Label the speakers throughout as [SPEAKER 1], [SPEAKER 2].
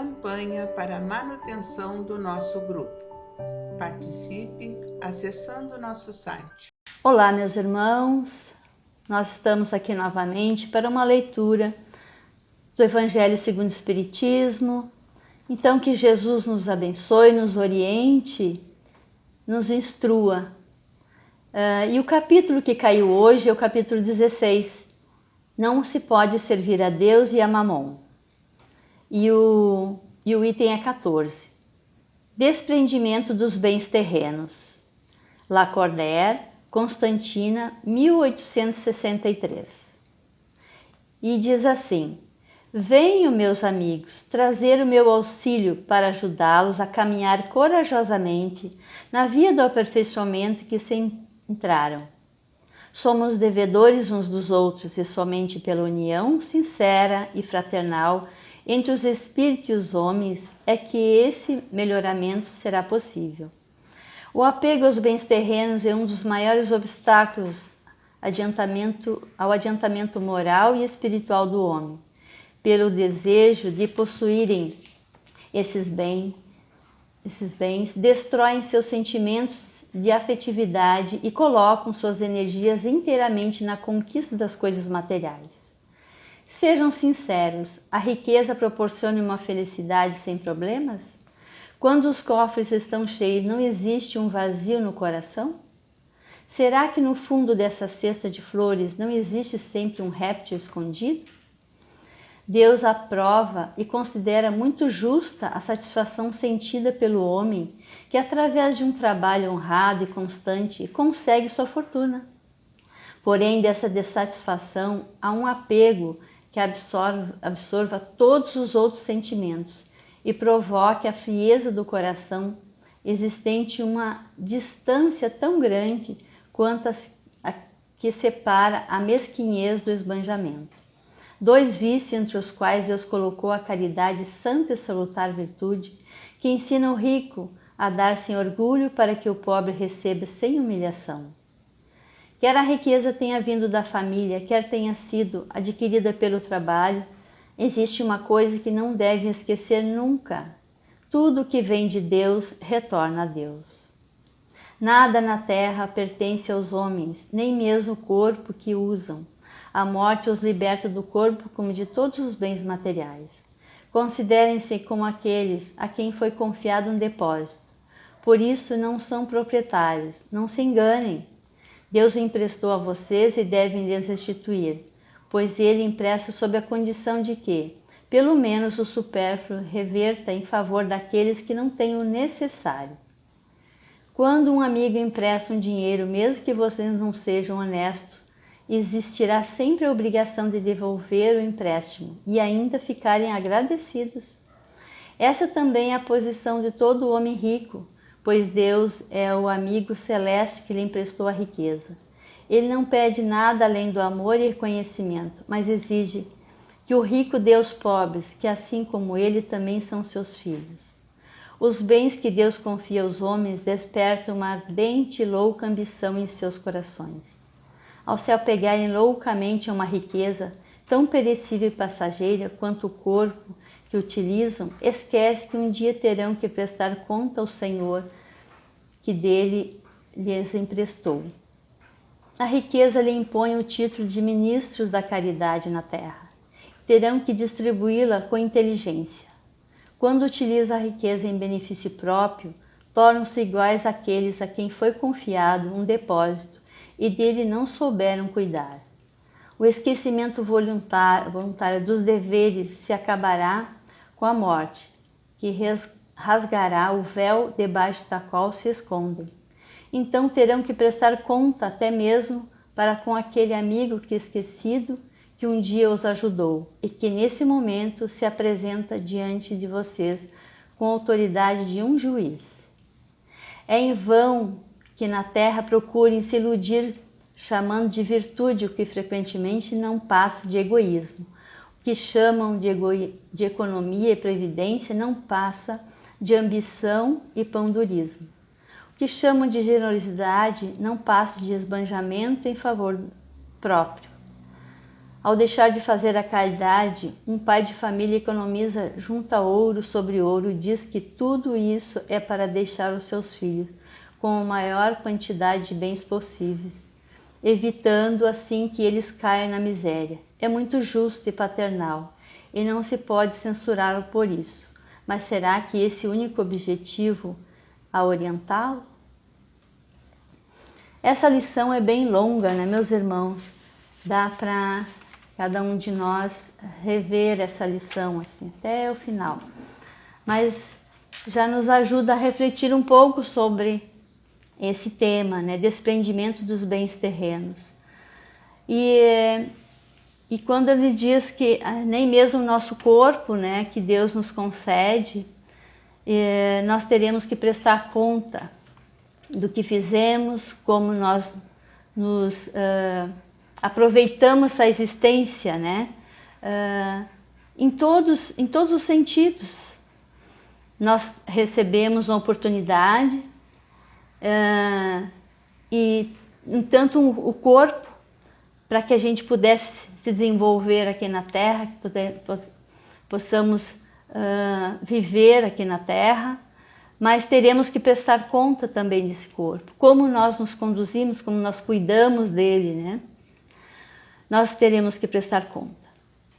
[SPEAKER 1] campanha para a manutenção do nosso grupo. Participe acessando nosso site.
[SPEAKER 2] Olá, meus irmãos, nós estamos aqui novamente para uma leitura do Evangelho segundo o Espiritismo. Então, que Jesus nos abençoe, nos oriente, nos instrua. E o capítulo que caiu hoje é o capítulo 16. Não se pode servir a Deus e a Mamon. E o item é 14. Desprendimento dos bens terrenos. Lacordaire, Constantina, 1863. E diz assim: venham, meus amigos, trazer o meu auxílio para ajudá-los a caminhar corajosamente na via do aperfeiçoamento que se entraram. Somos devedores uns dos outros e somente pela união sincera e fraternal entre os espíritos e os homens é que esse melhoramento será possível. O apego aos bens terrenos é um dos maiores obstáculos ao adiantamento moral e espiritual do homem. Pelo desejo de possuírem esses bens, destroem seus sentimentos de afetividade e colocam suas energias inteiramente na conquista das coisas materiais. Sejam sinceros, a riqueza proporciona uma felicidade sem problemas? Quando os cofres estão cheios, não existe um vazio no coração? Será que no fundo dessa cesta de flores não existe sempre um réptil escondido? Deus aprova e considera muito justa a satisfação sentida pelo homem que, através de um trabalho honrado e constante, consegue sua fortuna. Porém, dessa dissatisfação há um apego que absorva todos os outros sentimentos e provoque a frieza do coração, existente uma distância tão grande quanto a que separa a mesquinhez do esbanjamento. Dois vícios entre os quais Deus colocou a caridade, santa e salutar virtude, que ensina o rico a dar sem orgulho para que o pobre receba sem humilhação. Quer a riqueza tenha vindo da família, quer tenha sido adquirida pelo trabalho, existe uma coisa que não deve esquecer nunca: tudo que vem de Deus retorna a Deus. Nada na terra pertence aos homens, nem mesmo o corpo que usam. A morte os liberta do corpo como de todos os bens materiais. Considerem-se como aqueles a quem foi confiado um depósito. Por isso não são proprietários, não se enganem. Deus emprestou a vocês e devem lhes restituir, pois ele empresta sob a condição de que, pelo menos, o supérfluo reverta em favor daqueles que não têm o necessário. Quando um amigo empresta um dinheiro, mesmo que vocês não sejam honestos, existirá sempre a obrigação de devolver o empréstimo e ainda ficarem agradecidos. Essa também é a posição de todo homem rico, pois Deus é o amigo celeste que lhe emprestou a riqueza. Ele não pede nada além do amor e reconhecimento, mas exige que o rico dê aos pobres, que assim como ele também são seus filhos. Os bens que Deus confia aos homens despertam uma ardente e louca ambição em seus corações. Ao se apegarem loucamente a uma riqueza tão perecível e passageira quanto o corpo que utilizam, esquece que um dia terão que prestar conta ao Senhor que dele lhes emprestou. A riqueza lhe impõe o título de ministros da caridade na terra. Terão que distribuí-la com inteligência. Quando utiliza a riqueza em benefício próprio, tornam-se iguais àqueles a quem foi confiado um depósito e dele não souberam cuidar. O esquecimento voluntário dos deveres se acabará com a morte, que rasgará o véu debaixo da qual se escondem. Então terão que prestar conta até mesmo para com aquele amigo que esquecido que um dia os ajudou e que nesse momento se apresenta diante de vocês com a autoridade de um juiz. É em vão que na terra procurem se iludir, chamando de virtude o que frequentemente não passa de egoísmo. O que chamam de economia e previdência não passa de ambição e pandurismo. O que chamam de generosidade não passa de esbanjamento em favor próprio. Ao deixar de fazer a caridade, um pai de família economiza, junta ouro sobre ouro e diz que tudo isso é para deixar os seus filhos com a maior quantidade de bens possíveis, evitando assim que eles caiam na miséria. É muito justo e paternal, e não se pode censurá-lo por isso. Mas será que esse único objetivo a orientá-lo? Essa lição é bem longa, né, meus irmãos? Dá para cada um de nós rever essa lição assim, até o final. Mas já nos ajuda a refletir um pouco sobre esse tema, né? Desprendimento dos bens terrenos. E quando ele diz que nem mesmo o nosso corpo, né, que Deus nos concede, nós teremos que prestar conta do que fizemos, como nós nos aproveitamos essa existência, né? Em todos os sentidos. Nós recebemos uma oportunidade e, entanto, o corpo, para que a gente pudesse se desenvolver aqui na Terra, que possamos viver aqui na Terra, mas teremos que prestar conta também desse corpo, como nós nos conduzimos, como nós cuidamos dele, né? Nós teremos que prestar conta.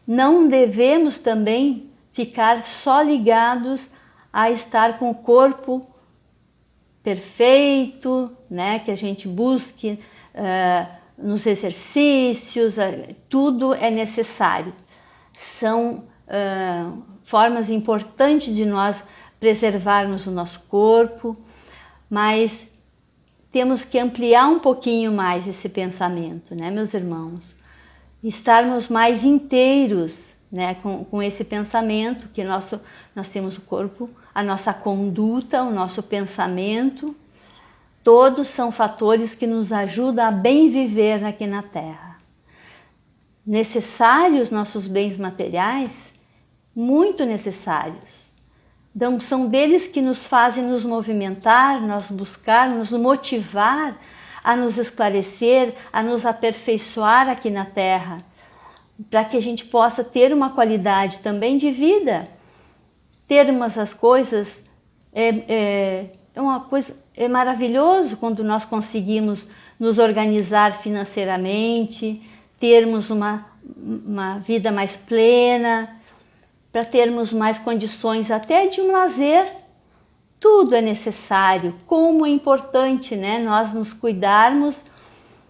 [SPEAKER 2] Não devemos também ficar só ligados a estar com o corpo perfeito, né? Que a gente busque nos exercícios, tudo é necessário. São formas importantes de nós preservarmos o nosso corpo, mas temos que ampliar um pouquinho mais esse pensamento, né, meus irmãos? Estarmos mais inteiros, né, com esse pensamento que nós temos o corpo, a nossa conduta, o nosso pensamento, todos são fatores que nos ajudam a bem viver aqui na Terra. Necessários nossos bens materiais, muito necessários. Então, são deles que nos fazem nos movimentar, nos buscar, nos motivar a nos esclarecer, a nos aperfeiçoar aqui na Terra, para que a gente possa ter uma qualidade também de vida. Termos as coisas é maravilhoso quando nós conseguimos nos organizar financeiramente, termos uma vida mais plena, para termos mais condições até de um lazer. Tudo é necessário. Como é importante, né, nós nos cuidarmos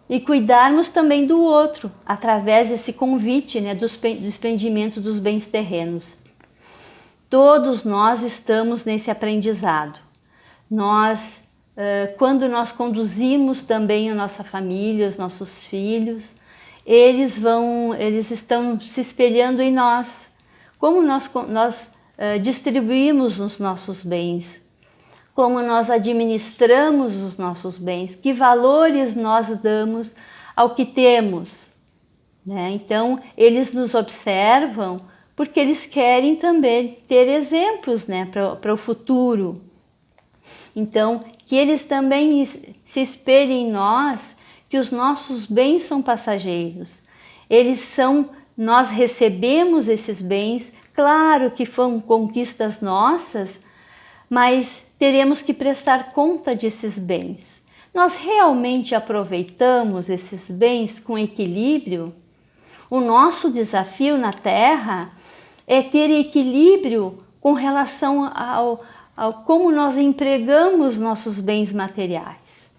[SPEAKER 2] e cuidarmos também do outro, através desse convite, né, do desprendimento dos bens terrenos. Todos nós estamos nesse aprendizado. Nós, quando nós conduzimos também a nossa família, os nossos filhos, eles estão se espelhando em nós. Como nós distribuímos os nossos bens, como nós administramos os nossos bens, que valores nós damos ao que temos, né? Então, eles nos observam porque eles querem também ter exemplos, né, para o futuro. Então, que eles também se espelhem em nós, que os nossos bens são passageiros. Nós recebemos esses bens, claro que foram conquistas nossas, mas teremos que prestar conta desses bens. Nós realmente aproveitamos esses bens com equilíbrio? O nosso desafio na Terra é ter equilíbrio com relação ao como nós empregamos nossos bens materiais.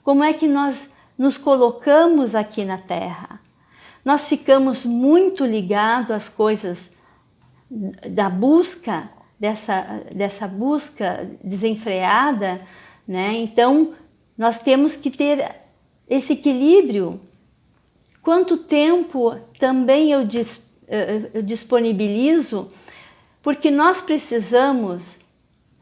[SPEAKER 2] Como é que nós nos colocamos aqui na Terra? Nós ficamos muito ligados às coisas da busca, dessa busca desenfreada, né? Então, nós temos que ter esse equilíbrio. Quanto tempo também eu disponibilizo, porque nós precisamos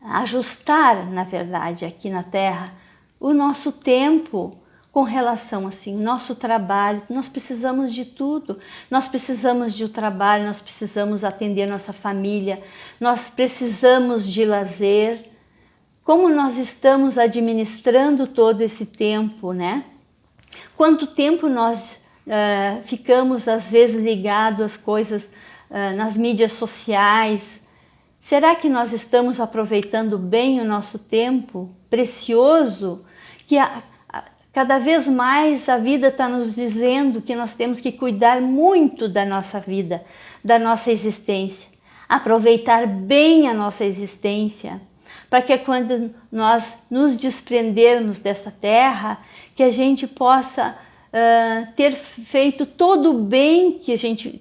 [SPEAKER 2] ajustar, na verdade, aqui na Terra, o nosso tempo com relação assim, o nosso trabalho. Nós precisamos de tudo. Nós precisamos de trabalho, nós precisamos atender nossa família, nós precisamos de lazer. Como nós estamos administrando todo esse tempo, né? Quanto tempo nós ficamos às vezes ligados às coisas nas mídias sociais. Será que nós estamos aproveitando bem o nosso tempo precioso? Que cada vez mais a vida está nos dizendo que nós temos que cuidar muito da nossa vida, da nossa existência, aproveitar bem a nossa existência, para que quando nós nos desprendermos desta terra, que a gente possa ter feito todo o bem que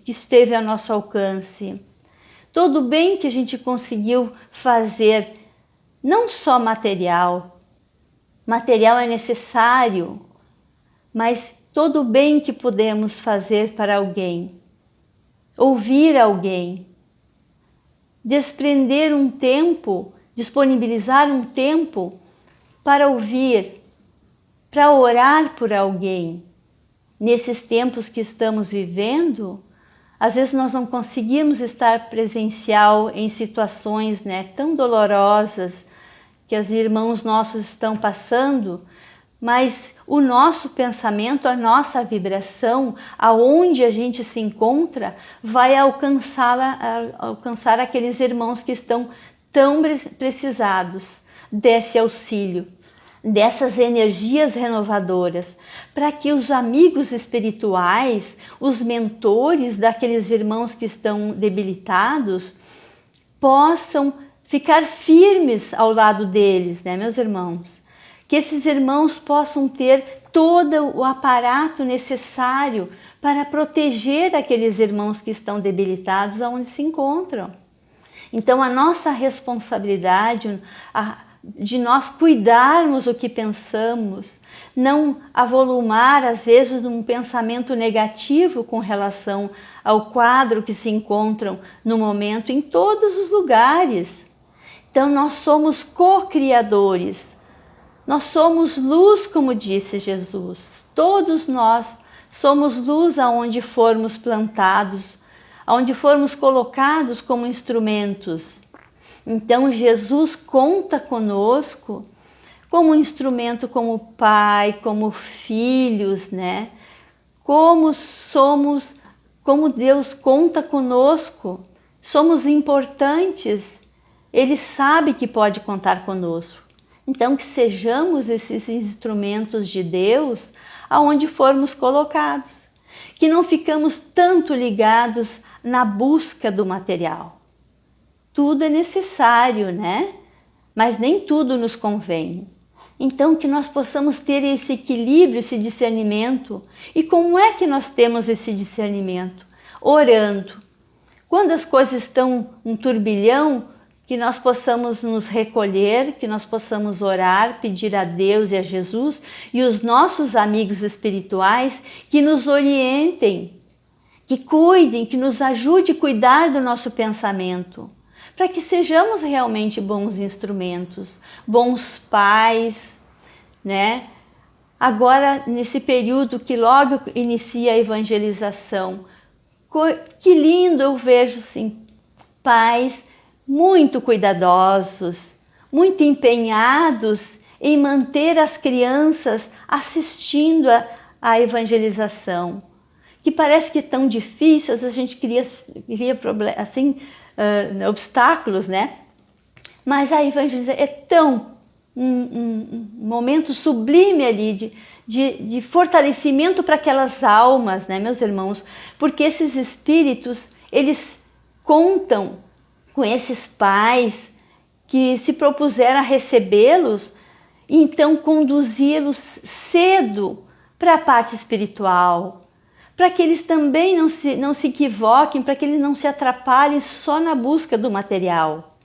[SPEAKER 2] esteve ao nosso alcance, todo o bem que a gente conseguiu fazer, não só material. Material é necessário, mas todo o bem que podemos fazer para alguém, ouvir alguém, desprender um tempo, disponibilizar um tempo para ouvir, para orar por alguém. Nesses tempos que estamos vivendo, às vezes nós não conseguimos estar presencial em situações, tão dolorosas que os irmãos nossos estão passando, mas o nosso pensamento, a nossa vibração, aonde a gente se encontra, vai alcançar aqueles irmãos que estão tão precisados desse auxílio, dessas energias renovadoras, para que os amigos espirituais, os mentores daqueles irmãos que estão debilitados, possam ficar firmes ao lado deles, meus irmãos? Que esses irmãos possam ter todo o aparato necessário para proteger aqueles irmãos que estão debilitados aonde se encontram. Então a nossa responsabilidade de nós cuidarmos o que pensamos, não avolumar às vezes um pensamento negativo com relação ao quadro que se encontram no momento em todos os lugares. Então nós somos co-criadores, nós somos luz, como disse Jesus. Todos nós somos luz aonde formos plantados, aonde formos colocados como instrumentos. Então Jesus conta conosco como instrumento, como pai, como filhos, Como somos, como Deus conta conosco. Somos importantes. Ele sabe que pode contar conosco. Então que sejamos esses instrumentos de Deus aonde formos colocados. Que não ficamos tanto ligados na busca do material. Tudo é necessário, Mas nem tudo nos convém. Então que nós possamos ter esse equilíbrio, esse discernimento. E como é que nós temos esse discernimento? Orando. Quando as coisas estão um turbilhão, que nós possamos nos recolher, que nós possamos orar, pedir a Deus e a Jesus e os nossos amigos espirituais que nos orientem, que cuidem, que nos ajude a cuidar do nosso pensamento, para que sejamos realmente bons instrumentos, bons pais, Agora, nesse período que logo inicia a evangelização, que lindo eu vejo, sim, pais muito cuidadosos, muito empenhados em manter as crianças assistindo à evangelização, que parece que é tão difícil, às vezes a gente cria obstáculos, Mas a evangelização é tão um momento sublime ali de fortalecimento para aquelas almas, meus irmãos, porque esses espíritos, eles contam com esses pais que se propuseram a recebê-los, e então conduzi-los cedo para a parte espiritual, para que eles também não se equivoquem, para que eles não se atrapalhem só na busca do material,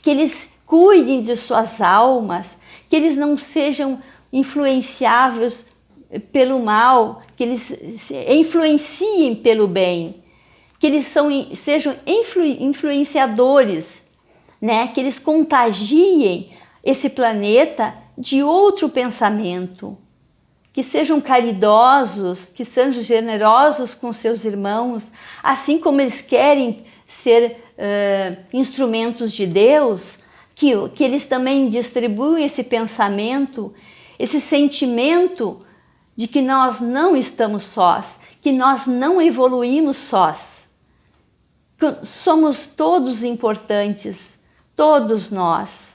[SPEAKER 2] que eles cuidem de suas almas, que eles não sejam influenciáveis pelo mal, que eles influenciem pelo bem, que eles sejam influenciadores, que eles contagiem esse planeta de outro pensamento, que sejam caridosos, que sejam generosos com seus irmãos, assim como eles querem ser instrumentos de Deus, que eles também distribuem esse pensamento, esse sentimento de que nós não estamos sós, que nós não evoluímos sós. Somos todos importantes, todos nós.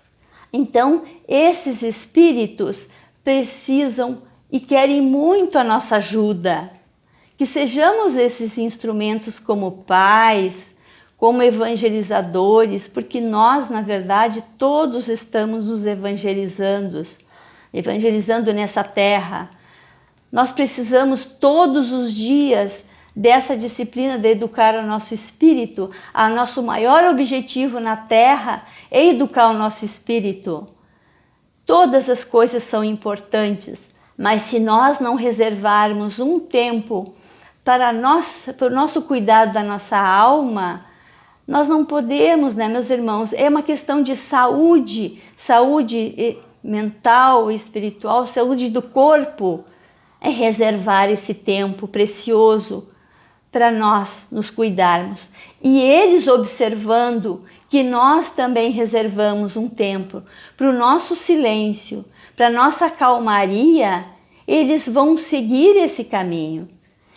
[SPEAKER 2] Então, esses espíritos precisam e querem muito a nossa ajuda. Que sejamos esses instrumentos como pais, como evangelizadores, porque nós, na verdade, todos estamos nos evangelizando nessa terra. Nós precisamos todos os dias dessa disciplina de educar o nosso espírito. Nosso maior objetivo na terra é educar o nosso espírito. Todas as coisas são importantes, mas se nós não reservarmos um tempo para o nosso cuidado da nossa alma, nós não podemos, né, meus irmãos? É uma questão de saúde mental, espiritual, saúde do corpo. É reservar esse tempo precioso para nós nos cuidarmos. E eles observando que nós também reservamos um tempo para o nosso silêncio, para a nossa calmaria, eles vão seguir esse caminho.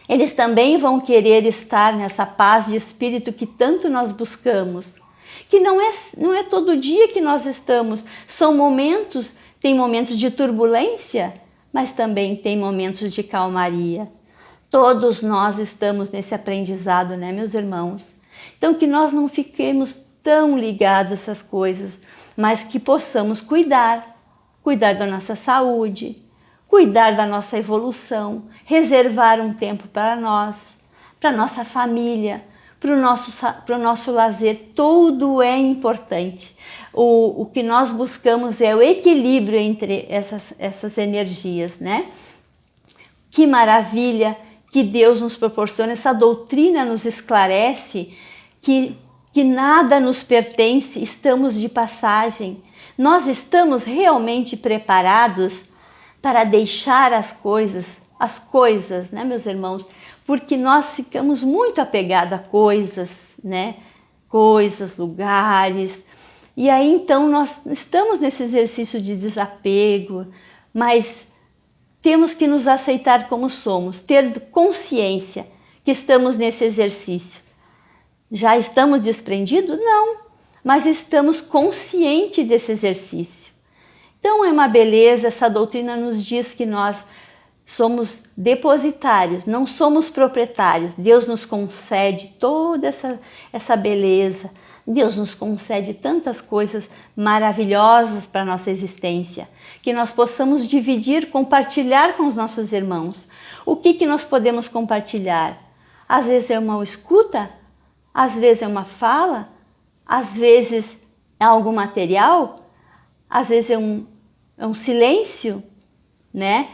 [SPEAKER 2] Eles também vão querer estar nessa paz de espírito que tanto nós buscamos. Que não é todo dia que nós estamos. São momentos, tem momentos de turbulência, mas também tem momentos de calmaria. Todos nós estamos nesse aprendizado, né, meus irmãos? Então, que nós não fiquemos tão ligados a essas coisas, mas que possamos cuidar da nossa saúde, cuidar da nossa evolução, reservar um tempo para nós, para nossa família, para o nosso lazer. Tudo é importante. O que nós buscamos é o equilíbrio entre essas energias, né? Que maravilha que Deus nos proporciona, essa doutrina nos esclarece que nada nos pertence, estamos de passagem. Nós estamos realmente preparados para deixar as coisas, né, meus irmãos? Porque nós ficamos muito apegados a coisas, né? Coisas, lugares. E aí então nós estamos nesse exercício de desapego, mas temos que nos aceitar como somos, ter consciência que estamos nesse exercício. Já estamos desprendidos? Não, mas estamos conscientes desse exercício. Então é uma beleza, essa doutrina nos diz que nós somos depositários, não somos proprietários. Deus nos concede toda essa beleza, Deus nos concede tantas coisas maravilhosas para a nossa existência, que nós possamos dividir, compartilhar com os nossos irmãos. O que nós podemos compartilhar? Às vezes é uma escuta, às vezes é uma fala, às vezes é algum material, às vezes é um silêncio, né?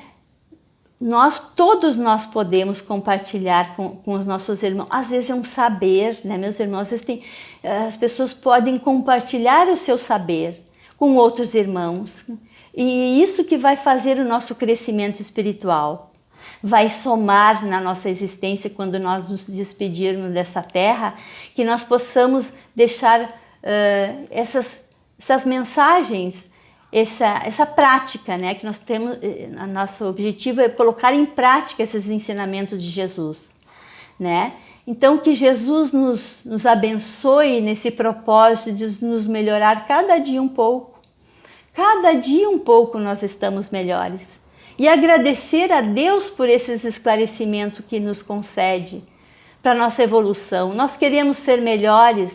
[SPEAKER 2] Todos nós podemos compartilhar com os nossos irmãos. Às vezes é um saber, né, meus irmãos? Às vezes as pessoas podem compartilhar o seu saber com outros irmãos. E isso que vai fazer o nosso crescimento espiritual. Vai somar na nossa existência quando nós nos despedirmos dessa terra, que nós possamos deixar essas mensagens, essa prática, né, que nós temos. Nosso objetivo é colocar em prática esses ensinamentos de Jesus, né? Então que Jesus nos abençoe nesse propósito de nos melhorar cada dia um pouco. Cada dia um pouco nós estamos melhores. E agradecer a Deus por esses esclarecimentos que nos concede para a nossa evolução. Nós queremos ser melhores.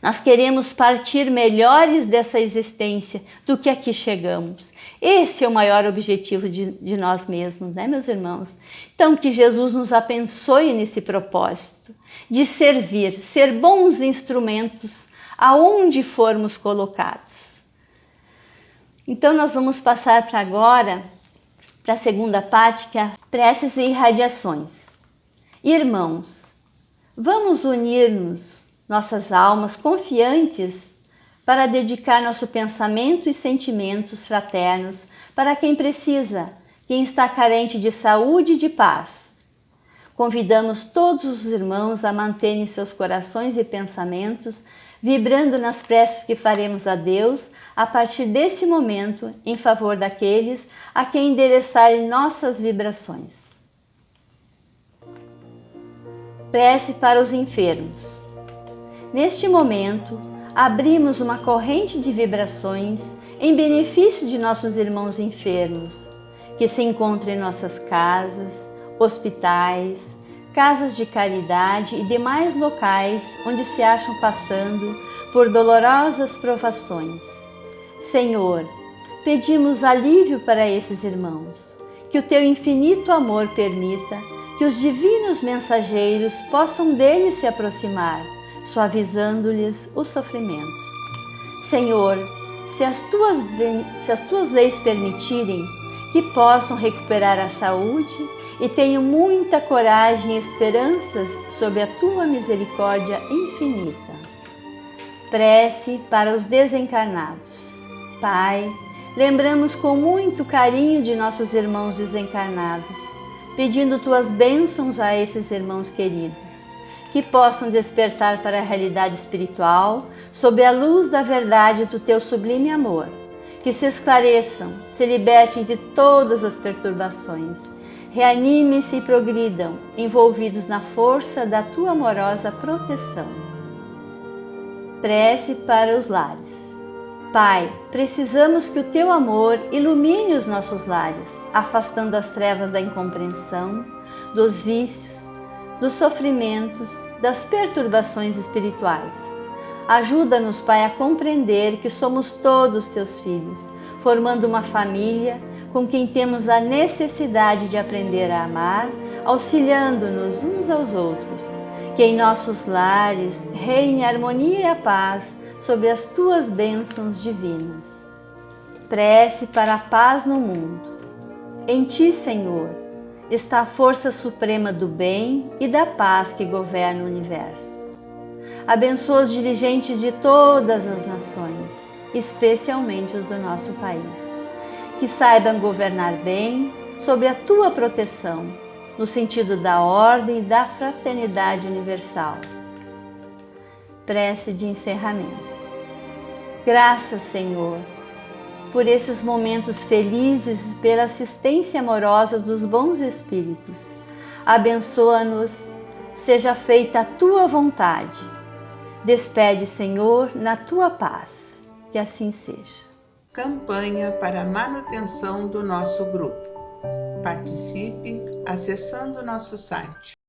[SPEAKER 2] Nós queremos partir melhores dessa existência do que aqui chegamos. Esse é o maior objetivo de nós mesmos, né, meus irmãos? Então, que Jesus nos abençoe nesse propósito de servir, ser bons instrumentos aonde formos colocados. Então, nós vamos passar para agora, para a segunda parte, que é preces e irradiações. Irmãos, vamos unir-nos nossas almas confiantes para dedicar nosso pensamento e sentimentos fraternos para quem precisa, quem está carente de saúde e de paz. Convidamos todos os irmãos a manterem seus corações e pensamentos vibrando nas preces que faremos a Deus a partir deste momento em favor daqueles a quem endereçarem nossas vibrações. Prece para os enfermos. Neste momento, abrimos uma corrente de vibrações em benefício de nossos irmãos enfermos, que se encontram em nossas casas, hospitais, casas de caridade e demais locais onde se acham passando por dolorosas provações. Senhor, pedimos alívio para esses irmãos, que o teu infinito amor permita que os divinos mensageiros possam deles se aproximar, suavizando-lhes o sofrimento. Senhor, se as tuas leis permitirem, que possam recuperar a saúde e tenham muita coragem e esperanças sob a tua misericórdia infinita. Prece para os desencarnados. Pai, lembramos com muito carinho de nossos irmãos desencarnados, pedindo tuas bênçãos a esses irmãos queridos, que possam despertar para a realidade espiritual sob a luz da verdade do teu sublime amor, que se esclareçam, se libertem de todas as perturbações, reanimem-se e progridam, envolvidos na força da tua amorosa proteção. Prece para os lares. Pai, precisamos que o teu amor ilumine os nossos lares, afastando as trevas da incompreensão, dos vícios, dos sofrimentos, das perturbações espirituais. Ajuda-nos, Pai, a compreender que somos todos teus filhos, formando uma família com quem temos a necessidade de aprender a amar, auxiliando-nos uns aos outros. Que em nossos lares reine a harmonia e a paz sobre as tuas bênçãos divinas. Prece para a paz no mundo. Em ti, Senhor, está a força suprema do bem e da paz que governa o universo. Abençoa os dirigentes de todas as nações, especialmente os do nosso país, que saibam governar bem sob a tua proteção, no sentido da ordem e da fraternidade universal. Prece de encerramento. Graças, Senhor, por esses momentos felizes e pela assistência amorosa dos bons espíritos. Abençoa-nos, seja feita a tua vontade. Despede, Senhor, na tua paz. Que assim seja.
[SPEAKER 1] Campanha para a manutenção do nosso grupo. Participe acessando nosso site